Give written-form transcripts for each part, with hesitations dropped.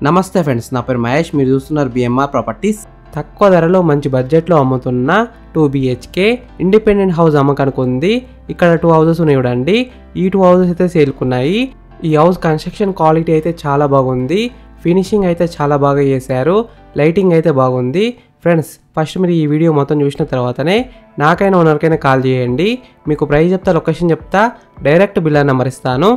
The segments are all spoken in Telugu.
నమస్తే ఫ్రెండ్స్, నా పేరు మహేష్. మీరు చూస్తున్నారు బిఎంఆర్ ప్రాపర్టీస్. తక్కువ ధరలో మంచి బడ్జెట్లో అమ్ముతున్న 2 BHK ఇండిపెండెంట్ హౌస్ అమ్మకానికి ఉంది. ఇక్కడ 2 హౌసెస్ ఉన్నాయి చూడండి. ఈ 2 హౌసెస్ అయితే సేల్కున్నాయి. ఈ హౌస్ కన్స్ట్రక్షన్ క్వాలిటీ అయితే చాలా బాగుంది. ఫినిషింగ్ అయితే చాలా బాగా చేశారు. లైటింగ్ అయితే బాగుంది. ఫ్రెండ్స్, ఫస్ట్ మీరు ఈ వీడియో మొత్తం చూసిన తర్వాతనే నాకైనా ఓనర్కైనా కాల్ చేయండి. మీకు ప్రైస్ చెప్తా, లొకేషన్ చెప్తా, డైరెక్ట్ బిల్లర్ నెంబర్ ఇస్తాను.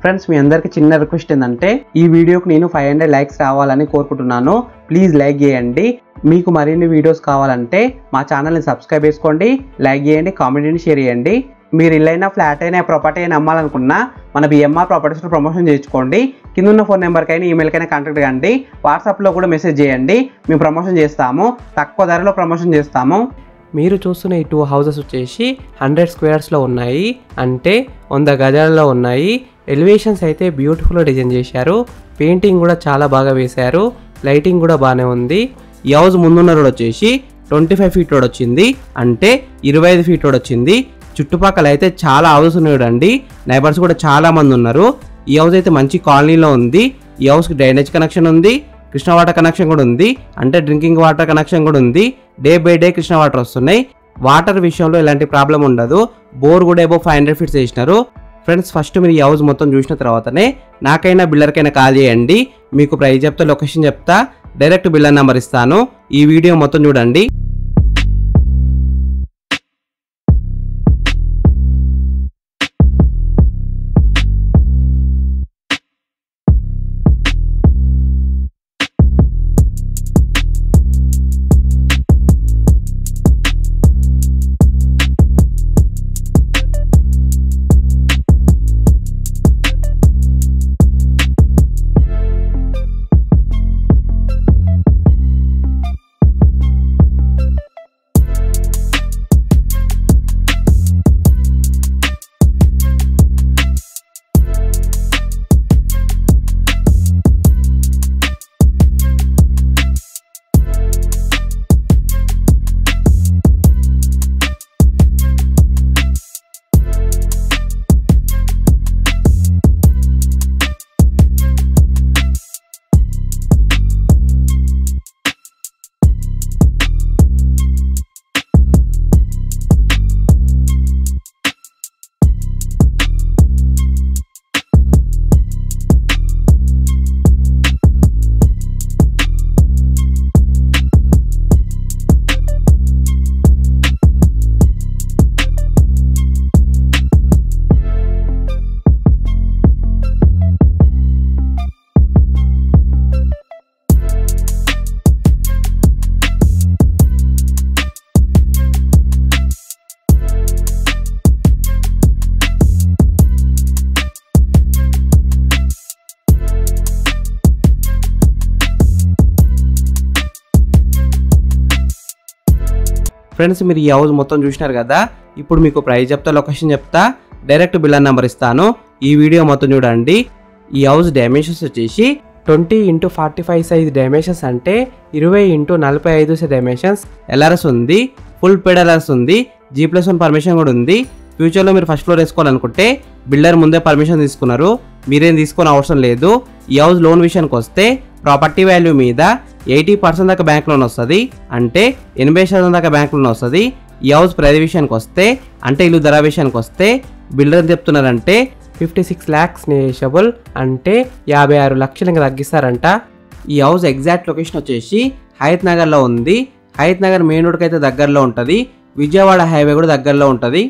ఫ్రెండ్స్, మీ అందరికీ చిన్న రిక్వెస్ట్ ఏంటంటే ఈ వీడియోకి నేను 500 లైక్స్ రావాలని కోరుకుంటున్నాను. ప్లీజ్ లైక్ చేయండి. మీకు మరిన్ని వీడియోస్ కావాలంటే మా ఛానల్ని సబ్స్క్రైబ్ చేసుకోండి, లైక్ చేయండి, కామెంట్ని షేర్ చేయండి. మీరు ఇల్లైనా ఫ్లాట్ అయినా ప్రాపర్టీ అయినా అమ్మాలనుకున్నా మన బిఎంఆర్ ప్రాపర్టీస్లో ప్రమోషన్ చేయించుకోండి. కింద ఉన్న ఫోన్ నెంబర్కైనా ఈమెయిల్కైనా కాంటాక్ట్ కండి. వాట్సాప్లో కూడా మెసేజ్ చేయండి. మేము ప్రమోషన్ చేస్తాము, తక్కువ ధరలో ప్రమోషన్ చేస్తాము. మీరు చూస్తున్న ఈ 2 హౌసెస్ వచ్చేసి 100 స్క్వేర్స్లో ఉన్నాయి, అంటే 100 గజాలలో ఉన్నాయి. ఎలివేషన్స్ అయితే బ్యూటిఫుల్గా డిజైన్ చేశారు. పెయింటింగ్ కూడా చాలా బాగా వేశారు. లైటింగ్ కూడా బాగానే ఉంది. ఈ హౌస్ ముందున్న రోడ్ వచ్చేసి 25 ఫీట్ రోడ్ వచ్చింది, అంటే 25 ఫీట్ రోడ్ వచ్చింది. చుట్టుపక్కల అయితే చాలా హౌసెస్ ఉన్నాయి చూడండి. నైబర్స్ కూడా చాలా మంది ఉన్నారు. ఈ హౌస్ అయితే మంచి కాలనీలో ఉంది. ఈ హౌస్కి డ్రైనేజ్ కనెక్షన్ ఉంది, కృష్ణ వాటర్ కనెక్షన్ కూడా ఉంది, అంటే డ్రింకింగ్ వాటర్ కనెక్షన్ కూడా ఉంది. Day by day Krishna water వస్తున్నాయి. వాటర్ విషయంలో ఎలాంటి ప్రాబ్లం ఉండదు. బోర్ కూడా ఏబో 500 ఫీట్స్ వేసినారు. ఫ్రెండ్స్, ఫస్ట్ మీరు ఈ హౌస్ మొత్తం చూసిన తర్వాతనే నాకైనా బిల్లర్కైనా కాల్ చేయండి. మీకు ప్రైస్ చెప్తా, లొకేషన్ చెప్తా, డైరెక్ట్ బిల్లర్ నెంబర్ ఇస్తాను. ఈ వీడియో మొత్తం చూడండి. ఫ్రెండ్స్, మీరు ఈ హౌస్ మొత్తం చూసినారు కదా. ఇప్పుడు మీకు ప్రైస్ చెప్తా, లొకేషన్ చెప్తా, డైరెక్ట్ బిల్లర్ నెంబర్ ఇస్తాను. ఈ వీడియో మొత్తం చూడండి. ఈ హౌస్ డైమెన్షన్స్ వచ్చేసి 20x45 సైజ్ డైమెన్షన్స్, అంటే 20x45 డైమెన్షన్స్. LRS ఉంది, ఫుల్ పెడ్ LRS ఉంది, G+1 పర్మిషన్ కూడా ఉంది. ఫ్యూచర్లో మీరు ఫస్ట్ ఫ్లోర్ వేసుకోవాలనుకుంటే బిల్డర్ ముందే పర్మిషన్ తీసుకున్నారు, మీరేం తీసుకునే అవసరం లేదు. ఈ హౌస్ లోన్ విషయానికి వస్తే ప్రాపర్టీ వాల్యూ మీద 80% దాకా బ్యాంక్ లోన్ వస్తుంది, అంటే 80% దాకా బ్యాంక్ లోన్ వస్తుంది. ఈ హౌస్ ప్రైస్ విషయానికి వస్తే, అంటే ఇల్లు ధర విషయానికి వస్తే బిల్డర్ చెప్తున్నారంటే 56 lakhs నెగోషియబుల్, అంటే 56 లక్షలు ఇంకా తగ్గిస్తారంట. ఈ హౌస్ ఎగ్జాక్ట్ లొకేషన్ వచ్చేసి హయత్ నగర్లో ఉంది. హయత్ నగర్ మెయిన్ రోడ్కి అయితే దగ్గరలో ఉంటుంది. విజయవాడ హైవే కూడా దగ్గరలో ఉంటుంది.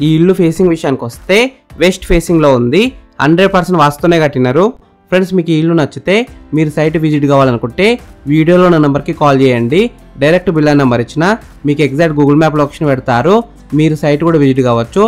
ఈ ఇల్లు ఫేసింగ్ విషయానికి వస్తే వెస్ట్ ఫేసింగ్లో ఉంది. 100% వాస్తునే కట్టినారు. ఫ్రెండ్స్, మీకు ఈ ఇల్లు నచ్చితే మీరు సైట్ విజిట్ కావాలనుకుంటే వీడియోలో నా నెంబర్కి కాల్ చేయండి. డైరెక్ట్ బిల్లర్ నెంబర్ ఇచ్చిన మీకు ఎగ్జాక్ట్ గూగుల్ మ్యాప్ లొకేషన్ పెడతారు. మీరు సైట్ కూడా విజిట్ కావచ్చు.